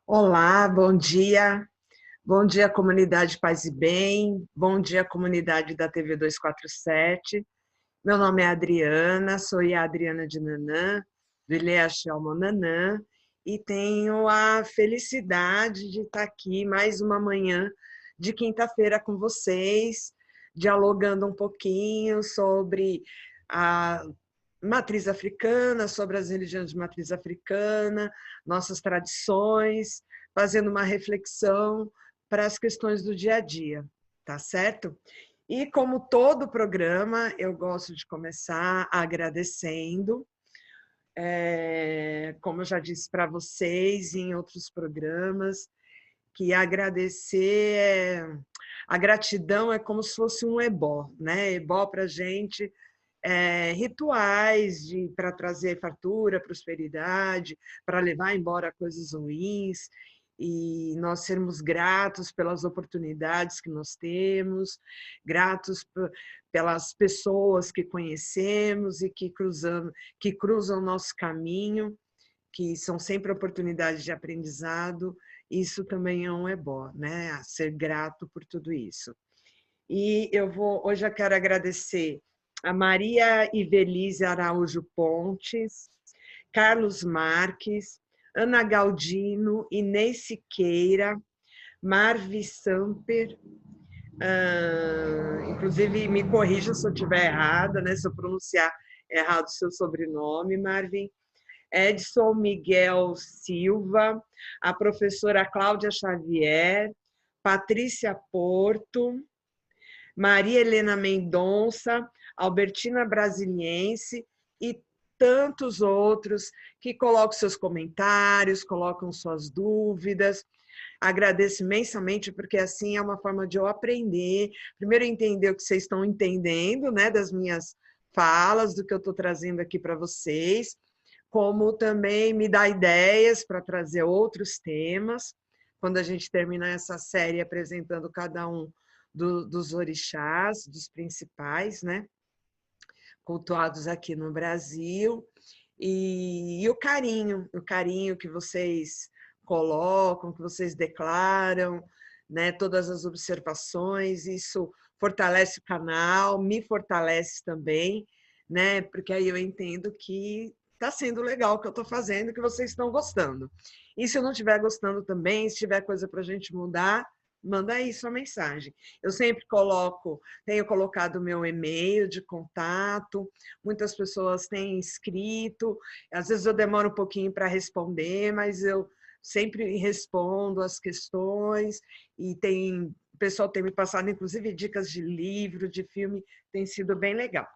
Olá, bom dia. Bom dia, comunidade Paz e Bem. Bom dia, comunidade da TV 247. Meu nome é Adriana, sou a Adriana de Nanã, do Ilha Chelmo Nanã, e tenho a felicidade de estar aqui mais uma manhã de quinta-feira com vocês, dialogando um pouquinho sobre a matriz africana, sobre as religiões de matriz africana, nossas tradições, fazendo uma reflexão para as questões do dia a dia, tá certo? E como todo programa, eu gosto de começar agradecendo, como eu já disse para vocês em outros programas, que agradecer, a gratidão é como se fosse um ebó, né? Ebó para a gente rituais para trazer fartura, prosperidade, para levar embora coisas ruins, e nós sermos gratos pelas oportunidades que nós temos, gratos pelas pessoas que conhecemos e que cruzam nosso caminho, que são sempre oportunidades de aprendizado. Isso também é um ebó, né? A ser grato por tudo isso. E hoje eu quero agradecer a Maria Ivelise Araújo Pontes, Carlos Marques, Ana Galdino, Inês Siqueira, Marvi Samper, inclusive me corrija se eu estiver errada, né, se eu pronunciar errado o seu sobrenome, Marvin, Edson Miguel Silva, a professora Cláudia Xavier, Patrícia Porto, Maria Helena Mendonça, Albertina Brasiliense e tantos outros que colocam seus comentários, colocam suas dúvidas. Agradeço imensamente, porque assim é uma forma de eu aprender, primeiro entender o que vocês estão entendendo, né, das minhas falas, do que eu estou trazendo aqui para vocês, como também me dar ideias para trazer outros temas, quando a gente terminar essa série apresentando cada um dos orixás, dos principais, né, cultuados aqui no Brasil, e o carinho que vocês colocam, que vocês declaram, né, todas as observações, isso fortalece o canal, me fortalece também, né, porque aí eu entendo que está sendo legal o que eu estou fazendo, que vocês estão gostando. E se eu não estiver gostando também, se tiver coisa para a gente mudar, manda aí sua mensagem. Eu sempre tenho colocado o meu e-mail de contato, muitas pessoas têm escrito, às vezes eu demoro um pouquinho para responder, mas eu sempre respondo as questões, e o pessoal tem me passado, inclusive, dicas de livro, de filme, tem sido bem legal.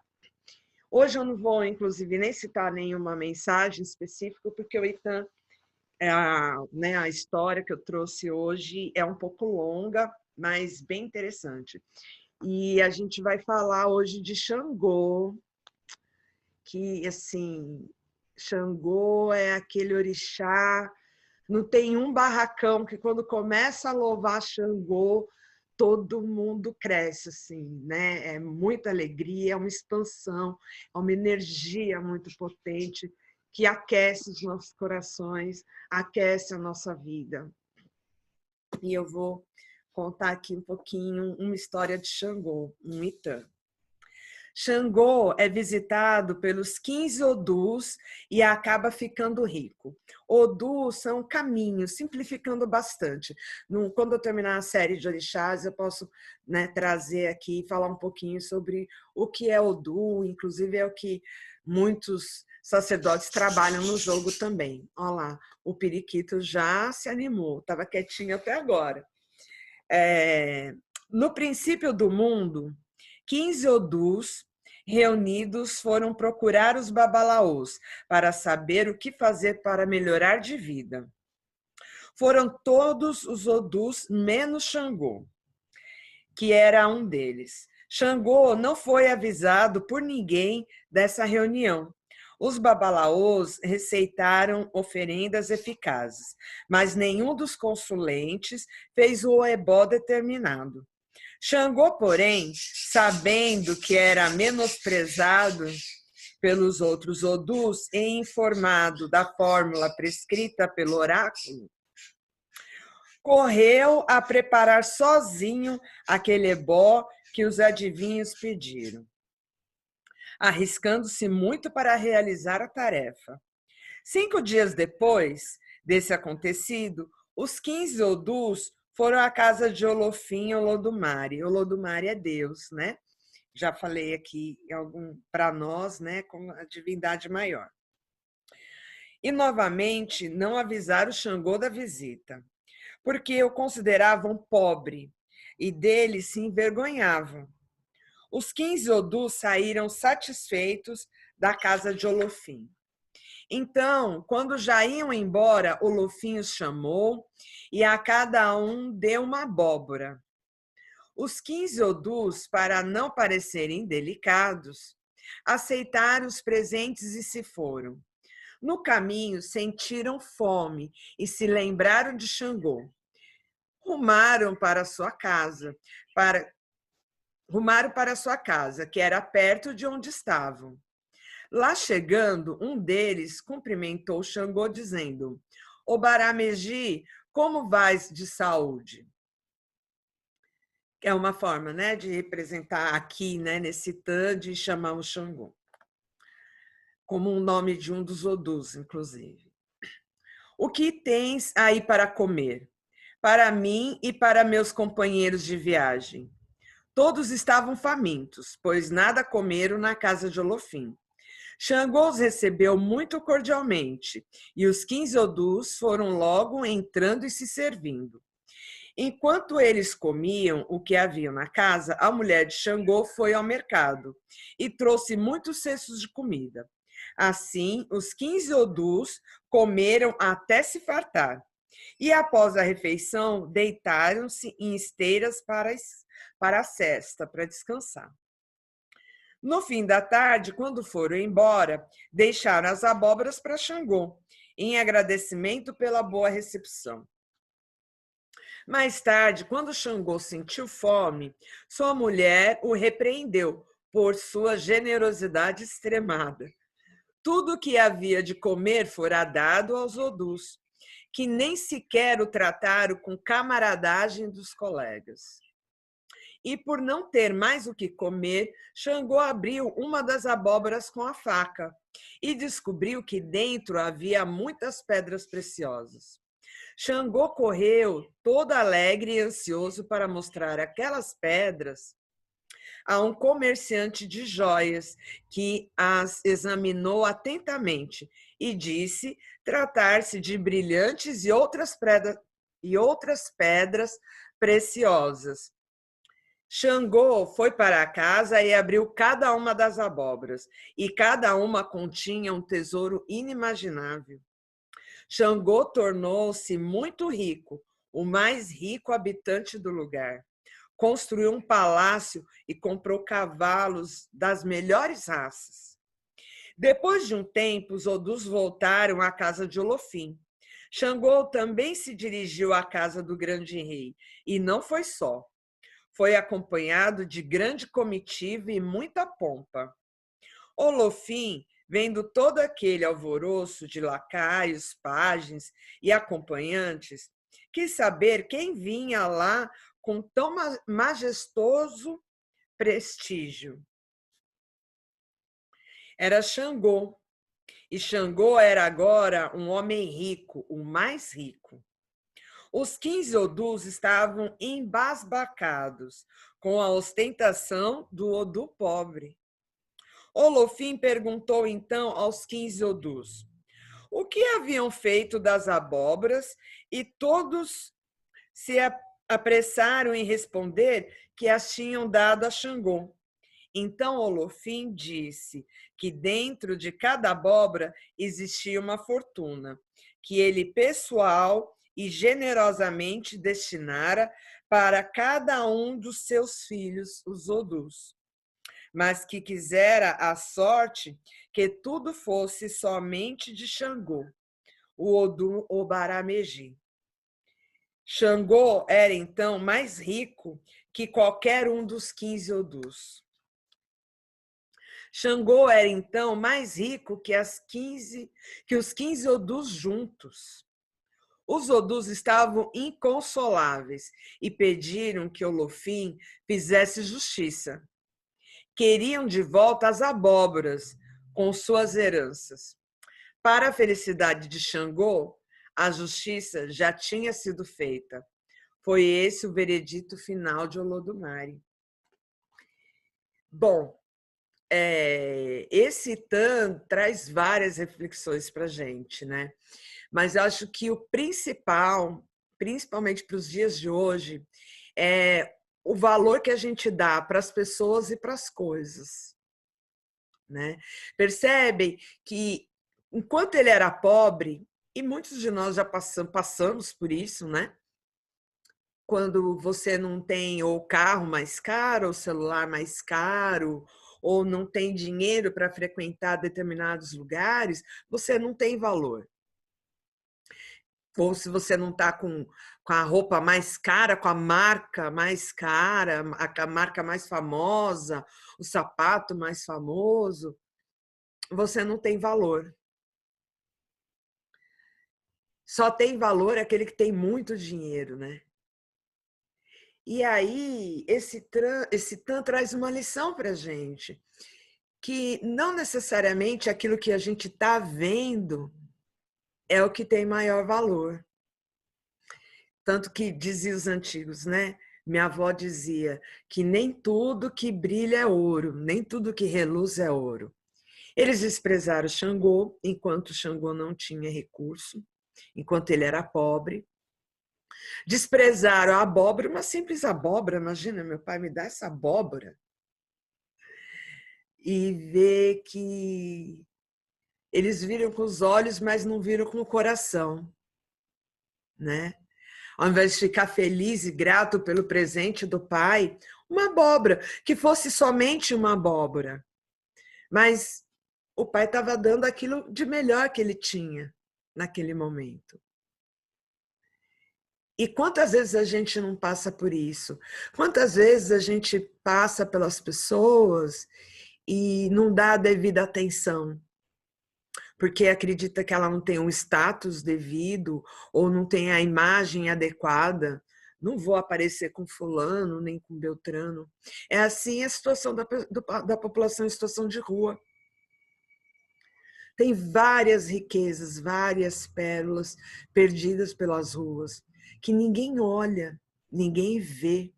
Hoje eu não vou, inclusive, nem citar nenhuma mensagem específica, porque o Itan, né, a história que eu trouxe hoje é um pouco longa, mas bem interessante. E a gente vai falar hoje de Xangô, que, assim, Xangô é aquele orixá, não tem um barracão que quando começa a louvar Xangô, todo mundo cresce, assim, né? É muita alegria, é uma expansão, é uma energia muito potente que aquece os nossos corações, aquece a nossa vida. E eu vou contar aqui um pouquinho uma história de Xangô, um Itã. Xangô é visitado pelos 15 odus e acaba ficando rico. Odus são caminhos, simplificando bastante. Quando eu terminar a série de orixás, eu posso, né, trazer aqui e falar um pouquinho sobre o que é odu, inclusive é o que muitos sacerdotes trabalham no jogo também. Olha lá, o periquito já se animou, estava quietinho até agora. No princípio do mundo, 15 odus reunidos foram procurar os babalaôs para saber o que fazer para melhorar de vida. Foram todos os odus menos Xangô, que era um deles. Xangô não foi avisado por ninguém dessa reunião. Os babalaôs receitaram oferendas eficazes, mas nenhum dos consulentes fez o ebó determinado. Xangô, porém, sabendo que era menosprezado pelos outros odus e informado da fórmula prescrita pelo oráculo, correu a preparar sozinho aquele ebó que os adivinhos pediram, arriscando-se muito para realizar a tarefa. 5 dias depois desse acontecido, os 15 Odus foram à casa de Olofim e Olodumare. Olodumare é Deus, né? Já falei aqui para nós, né, como a divindade maior. E novamente não avisaram Xangô da visita, porque o consideravam pobre e dele se envergonhavam. Os 15 Odus saíram satisfeitos da casa de Olofim. Então, quando já iam embora, Olofim os chamou e a cada um deu uma abóbora. Os 15 Odus, para não parecerem delicados, aceitaram os presentes e se foram. No caminho, sentiram fome e se lembraram de Xangô. Rumaram para sua casa, que era perto de onde estavam. Lá chegando, um deles cumprimentou Xangô, dizendo: Obarameji, como vais de saúde? É uma forma, né, de representar aqui, né, nesse tan, de chamar o Xangô, como um nome de um dos Odus, inclusive. O que tens aí para comer? Para mim e para meus companheiros de viagem. Todos estavam famintos, pois nada comeram na casa de Olofim. Xangô os recebeu muito cordialmente, e os 15 Odus foram logo entrando e se servindo. Enquanto eles comiam o que haviam na casa, a mulher de Xangô foi ao mercado e trouxe muitos cestos de comida. Assim, os 15 Odus comeram até se fartar. E após a refeição, deitaram-se em esteiras para a sesta, para descansar. No fim da tarde, quando foram embora, deixaram as abóboras para Xangô, em agradecimento pela boa recepção. Mais tarde, quando Xangô sentiu fome, sua mulher o repreendeu por sua generosidade extremada. Tudo o que havia de comer fora dado aos Odus, que nem sequer o trataram com camaradagem dos colegas. E por não ter mais o que comer, Xangô abriu uma das abóboras com a faca e descobriu que dentro havia muitas pedras preciosas. Xangô correu todo alegre e ansioso para mostrar aquelas pedras a um comerciante de joias que as examinou atentamente e disse tratar-se de brilhantes e outras pedras preciosas. Xangô foi para casa e abriu cada uma das abóboras, e cada uma continha um tesouro inimaginável. Xangô tornou-se muito rico, o mais rico habitante do lugar. Construiu um palácio e comprou cavalos das melhores raças. Depois de um tempo, os Odus voltaram à casa de Olofim. Xangô também se dirigiu à casa do grande rei, e não foi só. Foi acompanhado de grande comitiva e muita pompa. Olofim, vendo todo aquele alvoroço de lacaios, pajens e acompanhantes, quis saber quem vinha lá com tão majestoso prestígio. Era Xangô, e Xangô era agora um homem rico, o mais rico. Os 15 Odus estavam embasbacados com a ostentação do Odu pobre. Olofim perguntou então aos 15 Odus o que haviam feito das abóboras e todos se apressaram em responder que as tinham dado a Xangô. Então Olofim disse que dentro de cada abóbora existia uma fortuna, que ele pessoal e generosamente destinara para cada um dos seus filhos, os Odus, mas que quisera a sorte que tudo fosse somente de Xangô, o Odu Obarameji. Xangô era então mais rico que qualquer um dos 15 Odus. Xangô era então mais rico que os 15 Odus juntos. Os Odus estavam inconsoláveis e pediram que Olofim fizesse justiça. Queriam de volta as abóboras com suas heranças. Para a felicidade de Xangô, a justiça já tinha sido feita. Foi esse o veredito final de Olodumare. Bom, esse TAM traz várias reflexões para a gente, né? Mas eu acho que o principal, principalmente para os dias de hoje, é o valor que a gente dá para as pessoas e para as coisas, né? Percebe que, enquanto ele era pobre, e muitos de nós já passamos por isso, né? Quando você não tem ou carro mais caro, ou celular mais caro, ou não tem dinheiro para frequentar determinados lugares, você não tem valor. Ou se você não está com a roupa mais cara, com a marca mais cara, a marca mais famosa, o sapato mais famoso, você não tem valor. Só tem valor aquele que tem muito dinheiro, né? E aí, esse TAM traz uma lição para a gente, que não necessariamente aquilo que a gente está vendo é o que tem maior valor. Tanto que diziam os antigos, né? Minha avó dizia que nem tudo que brilha é ouro, nem tudo que reluz é ouro. Eles desprezaram Xangô, enquanto Xangô não tinha recurso, enquanto ele era pobre. Desprezaram a abóbora, uma simples abóbora. Imagina, meu pai me dá essa abóbora. E ver que eles viram com os olhos, mas não viram com o coração, né? Ao invés de ficar feliz e grato pelo presente do pai, uma abóbora, que fosse somente uma abóbora. Mas o pai estava dando aquilo de melhor que ele tinha naquele momento. E quantas vezes a gente não passa por isso? Quantas vezes a gente passa pelas pessoas e não dá a devida atenção? Porque acredita que ela não tem um status devido ou não tem a imagem adequada. Não vou aparecer com fulano nem com Beltrano. É assim a situação da população em situação de rua. Tem várias riquezas, várias pérolas perdidas pelas ruas, que ninguém olha, ninguém vê.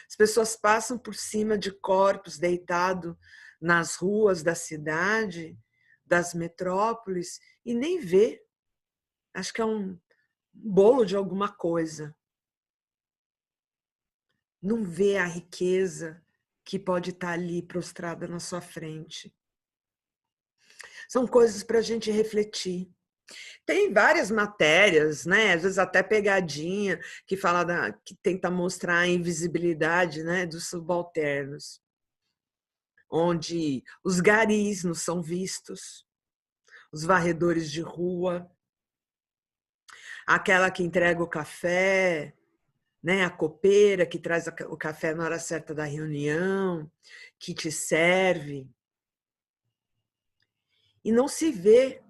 As pessoas passam por cima de corpos deitados nas ruas da cidade, das metrópoles, e nem vê. Acho que é um bolo de alguma coisa. Não vê a riqueza que pode estar ali prostrada na sua frente. São coisas para a gente refletir. Tem várias matérias, né? Às vezes até pegadinha, que fala que tenta mostrar a invisibilidade, né, dos subalternos, onde os garis não são vistos, os varredores de rua, aquela que entrega o café, né, a copeira que traz o café na hora certa da reunião, que te serve. E não se vê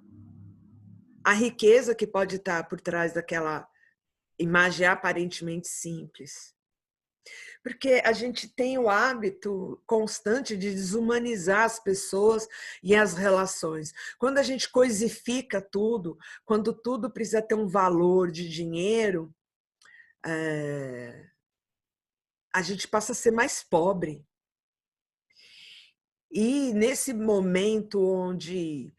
a riqueza que pode estar por trás daquela imagem aparentemente simples. Porque a gente tem o hábito constante de desumanizar as pessoas e as relações. Quando a gente coisifica tudo, quando tudo precisa ter um valor de dinheiro, a gente passa a ser mais pobre. E nesse momento onde,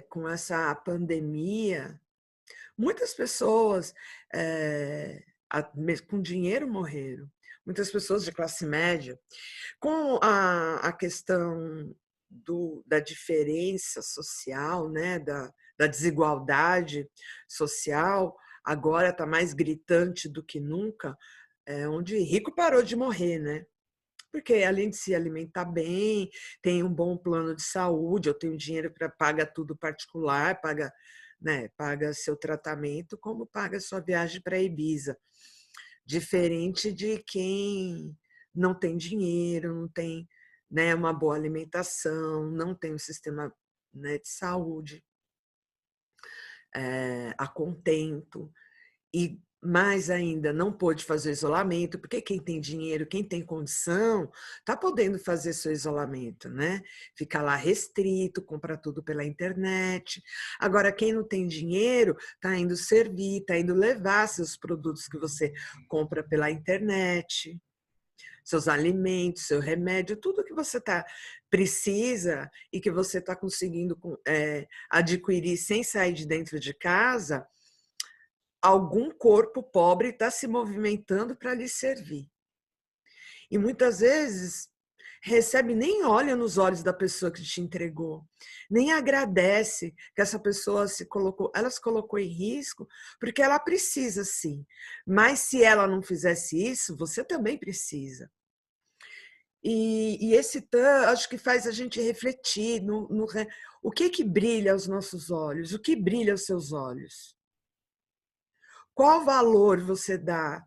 com essa pandemia, muitas pessoas com dinheiro morreram, muitas pessoas de classe média. Com a questão da diferença social, né, da desigualdade social, agora está mais gritante do que nunca, onde rico parou de morrer, né? Porque além de se alimentar bem, tem um bom plano de saúde, eu tenho dinheiro para pagar tudo particular, paga, né, paga seu tratamento, como paga sua viagem para Ibiza. Diferente de quem não tem dinheiro, não tem, né, uma boa alimentação, não tem um sistema, né, de saúde. a contento, e mais ainda, não pôde fazer isolamento, porque quem tem dinheiro, quem tem condição, está podendo fazer seu isolamento, né? Ficar lá restrito, comprar tudo pela internet. Agora, quem não tem dinheiro, está indo servir, está indo levar seus produtos que você compra pela internet, seus alimentos, seu remédio, tudo que você precisa e que você está conseguindo adquirir sem sair de dentro de casa, algum corpo pobre está se movimentando para lhe servir. E muitas vezes recebe, nem olha nos olhos da pessoa que te entregou, nem agradece que essa pessoa ela se colocou em risco, porque ela precisa sim. Mas se ela não fizesse isso, você também precisa. E esse acho que faz a gente refletir o que brilha aos nossos olhos, o que brilha aos seus olhos. Qual valor você dá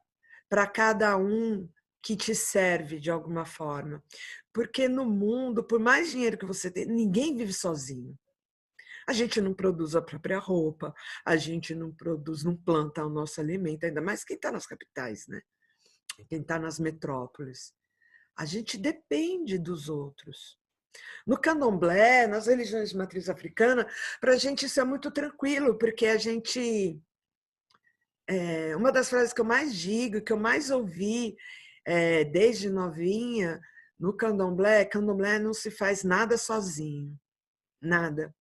para cada um que te serve de alguma forma? Porque no mundo, por mais dinheiro que você tem, ninguém vive sozinho. A gente não produz a própria roupa, a gente não produz, não planta o nosso alimento, ainda mais quem está nas capitais, né? Quem está nas metrópoles. A gente depende dos outros. No candomblé, nas religiões de matriz africana, para a gente isso é muito tranquilo, porque a gente... uma das frases que eu mais digo, que eu mais ouvi desde novinha no candomblé não se faz nada sozinho, nada.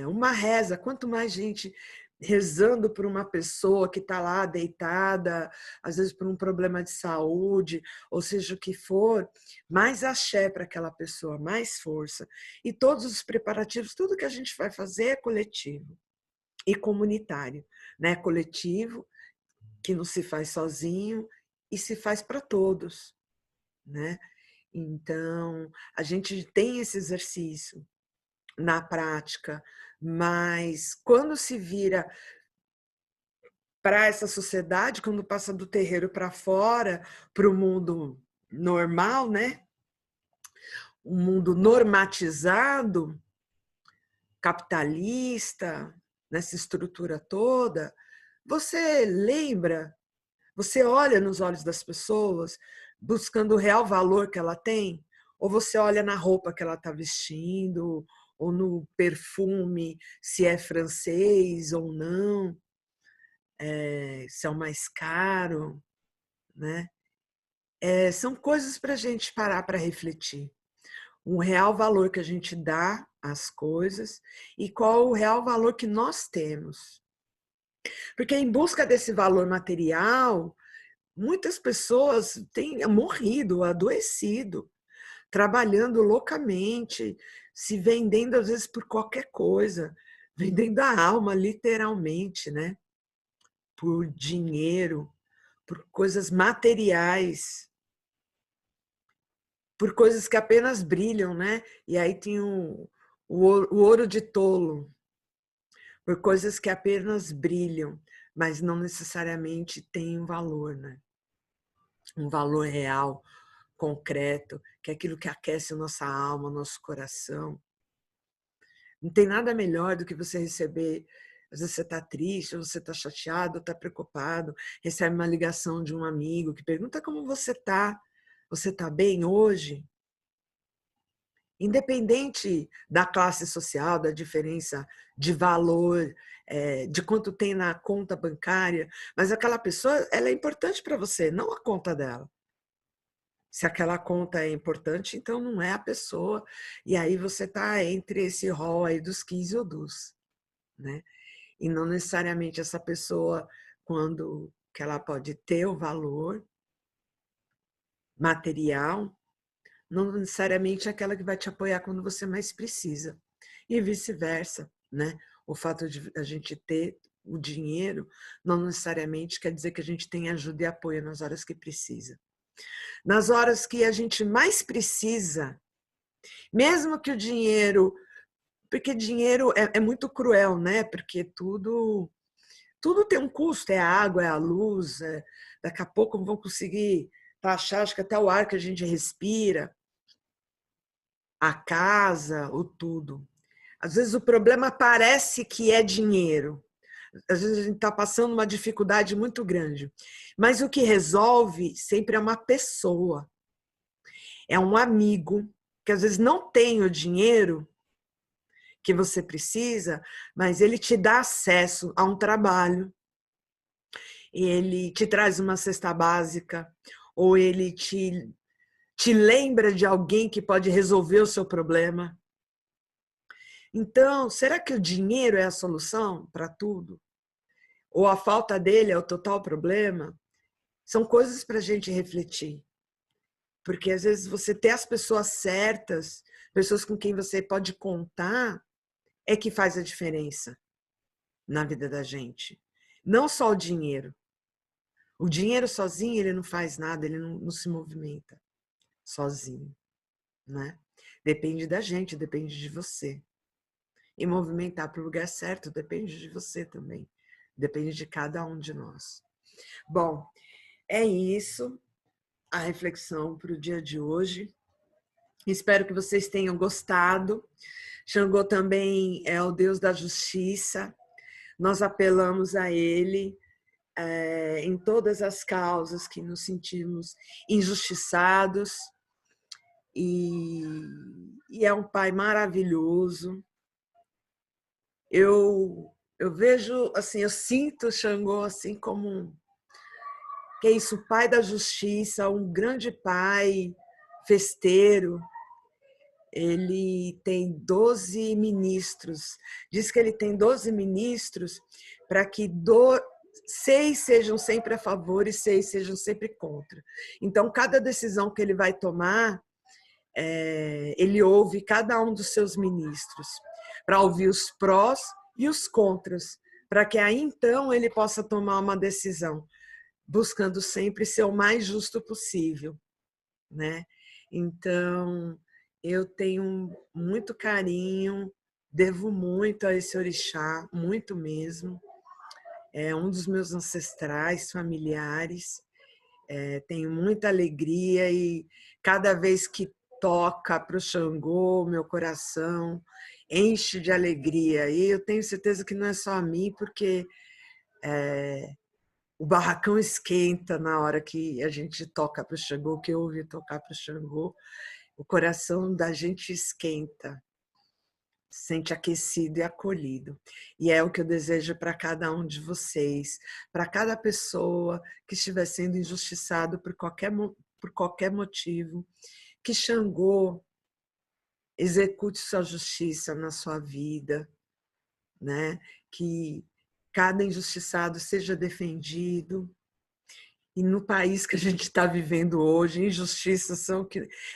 Uma reza, quanto mais gente rezando por uma pessoa que está lá deitada, às vezes por um problema de saúde, ou seja o que for, mais axé para aquela pessoa, mais força. E todos os preparativos, tudo que a gente vai fazer é coletivo e comunitário, né? Coletivo, que não se faz sozinho e se faz para todos, né? Então, a gente tem esse exercício na prática, mas quando se vira para essa sociedade, quando passa do terreiro para fora, para o mundo normal, né? Um mundo normatizado, capitalista, nessa estrutura toda, você lembra, você olha nos olhos das pessoas buscando o real valor que ela tem? Ou você olha na roupa que ela está vestindo, ou no perfume, se é francês ou não, se é o mais caro, né? São coisas para a gente parar para refletir. O real valor que a gente dá às coisas e qual o real valor que nós temos. Porque em busca desse valor material, muitas pessoas têm morrido, adoecido, trabalhando loucamente, se vendendo às vezes por qualquer coisa, vendendo a alma, literalmente, né? Por dinheiro, por coisas materiais, por coisas que apenas brilham, né? E aí tem o ouro de tolo, por coisas que apenas brilham, mas não necessariamente têm um valor, né? Um valor real, concreto, que é aquilo que aquece a nossa alma, o nosso coração. Não tem nada melhor do que você receber, às vezes você está triste, ou você está chateado, ou está preocupado, recebe uma ligação de um amigo que pergunta como você está bem hoje? Independente da classe social, da diferença de valor, de quanto tem na conta bancária, mas aquela pessoa ela é importante para você, não a conta dela. Se aquela conta é importante, então não é a pessoa. E aí você está entre esse rol aí dos 15 ou dos, né? E não necessariamente essa pessoa, quando que ela pode ter o valor material, não necessariamente é aquela que vai te apoiar quando você mais precisa. E vice-versa, né? O fato de a gente ter o dinheiro não necessariamente quer dizer que a gente tem ajuda e apoio nas horas que precisa. Nas horas que a gente mais precisa, mesmo que o dinheiro... Porque dinheiro é muito cruel, né? Porque tudo tem um custo, é a água, é a luz, daqui a pouco vão conseguir taxar, acho que até o ar que a gente respira, a casa, o tudo. Às vezes o problema parece que é dinheiro. Às vezes a gente está passando uma dificuldade muito grande. Mas o que resolve sempre é uma pessoa. É um amigo, que às vezes não tem o dinheiro que você precisa, mas ele te dá acesso a um trabalho. Ele te traz uma cesta básica, ou ele te lembra de alguém que pode resolver o seu problema. Então, será que o dinheiro é a solução para tudo? Ou a falta dele é o total problema? São coisas para a gente refletir. Porque às vezes você ter as pessoas certas, pessoas com quem você pode contar, é que faz a diferença na vida da gente. Não só o dinheiro. O dinheiro sozinho, ele não faz nada, ele não se movimenta sozinho, né? Depende da gente, depende de você. E movimentar para o lugar certo depende de você também. Depende de cada um de nós. Bom, é isso a reflexão para o dia de hoje. Espero que vocês tenham gostado. Xangô também é o Deus da justiça. Nós apelamos a ele em todas as causas que nos sentimos injustiçados. E é um pai maravilhoso. Eu vejo, assim, eu sinto o Xangô assim como que é isso, o pai da justiça, um grande pai festeiro. Ele tem 12 ministros. Diz que ele tem 12 ministros para que 6 sejam sempre a favor e 6 sejam sempre contra. Então, cada decisão que ele vai tomar, ele ouve cada um dos seus ministros, para ouvir os prós e os contras, para que aí então ele possa tomar uma decisão, buscando sempre ser o mais justo possível, né? Então, eu tenho muito carinho, devo muito a esse orixá, muito mesmo. É um dos meus ancestrais familiares. Tenho muita alegria e cada vez que toca para o Xangô, meu coração enche de alegria. E eu tenho certeza que não é só a mim, porque o barracão esquenta na hora que a gente toca para o Xangô, que eu ouvi tocar para o Xangô. O coração da gente esquenta, se sente aquecido e acolhido. E é o que eu desejo para cada um de vocês, para cada pessoa que estiver sendo injustiçado por qualquer motivo, que Xangô execute sua justiça na sua vida, né? Que cada injustiçado seja defendido. E no país que a gente está vivendo hoje, injustiças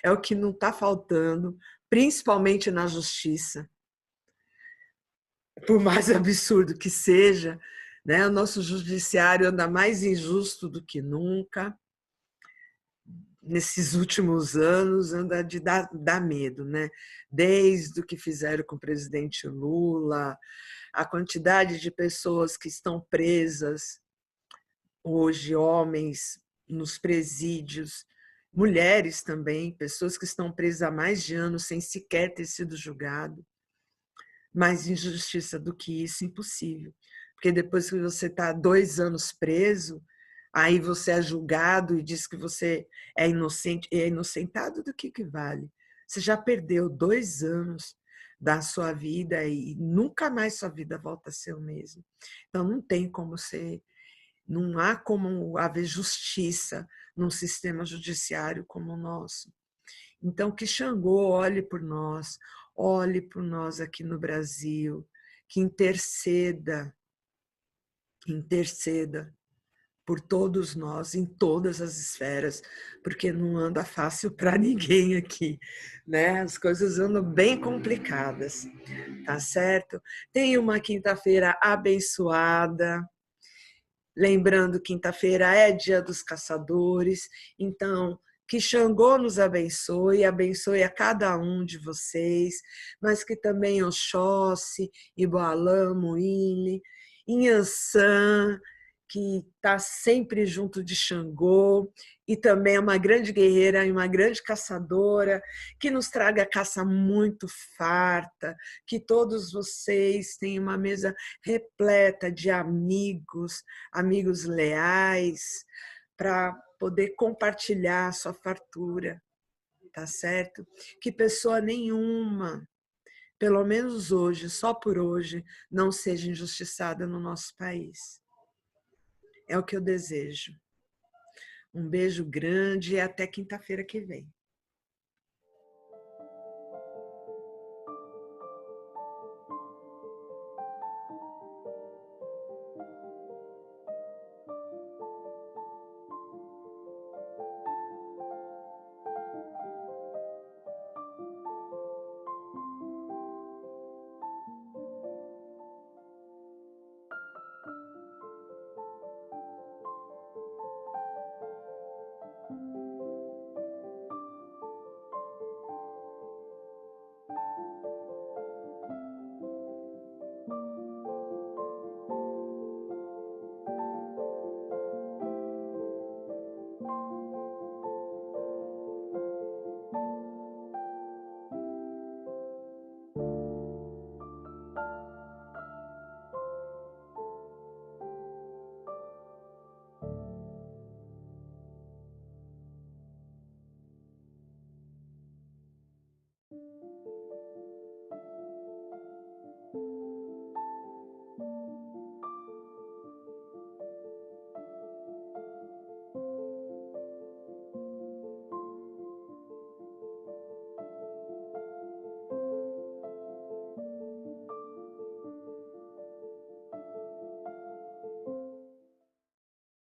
é o que não está faltando, principalmente na justiça. Por mais absurdo que seja, né? O nosso judiciário anda mais injusto do que nunca. Nesses últimos anos, anda de dar medo, né? Desde o que fizeram com o presidente Lula, a quantidade de pessoas que estão presas hoje, homens nos presídios, mulheres também, pessoas que estão presas há mais de anos sem sequer ter sido julgado. Mais injustiça do que isso, impossível. Porque depois que você está 2 anos preso, aí você é julgado e diz que você é inocente, é inocentado do que vale? Você já perdeu 2 anos da sua vida e nunca mais sua vida volta a ser o mesmo. Então não tem como ser, não há como haver justiça num sistema judiciário como o nosso. Então que Xangô olhe por nós aqui no Brasil, que interceda por todos nós, em todas as esferas, porque não anda fácil para ninguém aqui, né? As coisas andam bem complicadas, tá certo? Tenha uma quinta-feira abençoada. Lembrando, quinta-feira é dia dos caçadores, então que Xangô nos abençoe, abençoe a cada um de vocês, mas que também Oxóssi, Iboalã, Moíne, Inhansã, que está sempre junto de Xangô, e também é uma grande guerreira e uma grande caçadora, que nos traga caça muito farta, que todos vocês tenham uma mesa repleta de amigos, amigos leais, para poder compartilhar a sua fartura, tá certo? Que pessoa nenhuma, pelo menos hoje, só por hoje, não seja injustiçada no nosso país. É o que eu desejo. Um beijo grande e até quinta-feira que vem.